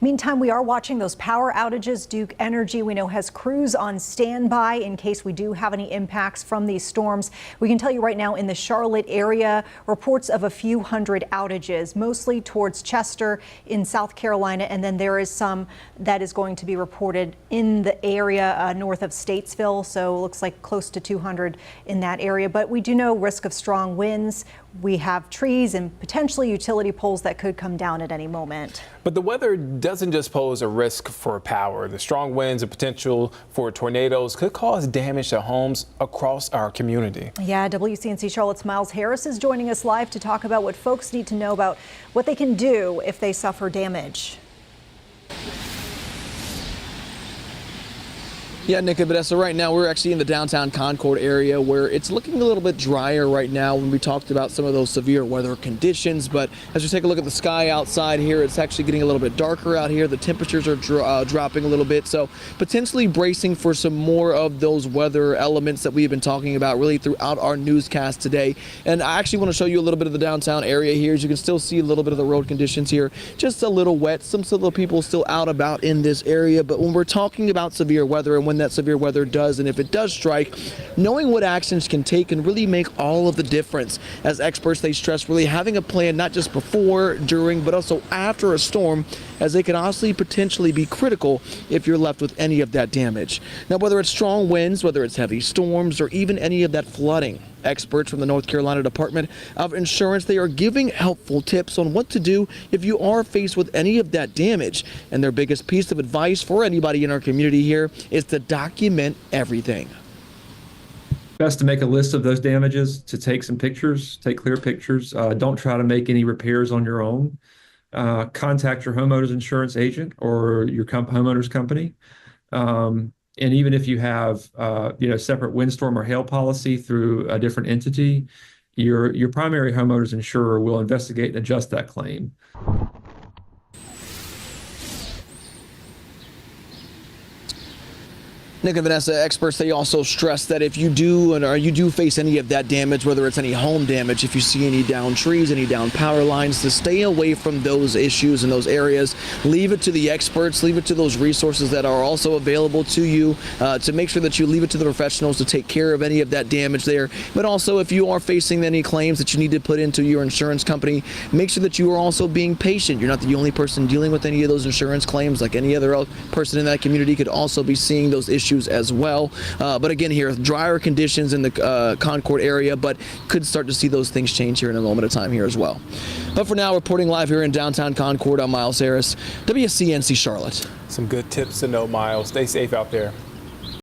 Meantime, we are watching those power outages. Duke Energy, we know, has crews on standby in case we do have any impacts from these storms. We can tell you right now in the Charlotte area, reports of a few hundred outages, mostly towards Chester in South Carolina, and then there is some that is going to be reported in the area north of Statesville, so it looks like close to 200 in that area. But we do know risk of strong winds. We have trees and potentially utility poles that could come down at any moment. But the weather doesn't just pose a risk for power. The strong winds and potential for tornadoes could cause damage to homes across our community. Yeah, WCNC Charlotte's Miles Harris is joining us live to talk about what folks need to know about what they can do if they suffer damage. Yeah, Nick and Vanessa, right now we're actually in the downtown Concord area where it's looking a little bit drier right now when we talked about some of those severe weather conditions. But as we take a look at the sky outside here, it's actually getting a little bit darker out here. The temperatures are dropping a little bit. So potentially bracing for some more of those weather elements that we've been talking about really throughout our newscast today. And I actually want to show you a little bit of the downtown area here. As you can still see a little bit of the road conditions here, just a little wet. Some of the people still out about in this area. But when we're talking about severe weather and when that severe weather does, and if it does strike, knowing what actions can take can really make all of the difference. As experts, they stress really having a plan not just before, during, but also after a storm, as they can honestly potentially be critical if you're left with any of that damage. Now, whether it's strong winds, whether it's heavy storms, or even any of that flooding, experts from the North Carolina Department of Insurance, they are giving helpful tips on what to do if you are faced with any of that damage. And their biggest piece of advice for anybody in our community here is to document everything. Best to make a list of those damages, to take some pictures, take clear pictures. Don't try to make any repairs on your own. Contact your homeowner's insurance agent or your homeowner's company. And even if you have, separate windstorm or hail policy through a different entity, your primary homeowner's insurer will investigate and adjust that claim. Nick and Vanessa, experts, they also stress that if you do face any of that damage, whether it's any home damage, if you see any downed trees, any downed power lines, to stay away from those issues in those areas. Leave it to the experts, leave it to those resources that are also available to you, to make sure that you leave it to the professionals to take care of any of that damage there. But also, if you are facing any claims that you need to put into your insurance company, make sure that you are also being patient. You're not the only person dealing with any of those insurance claims. Like any other person in that community could also be seeing those issues as well. But again, here, drier conditions in the Concord area, but could start to see those things change here in a moment of time here as well. But for now, reporting live here in downtown Concord, I'm Miles Harris, WCNC Charlotte. Some good tips to know, Miles. Stay safe out there.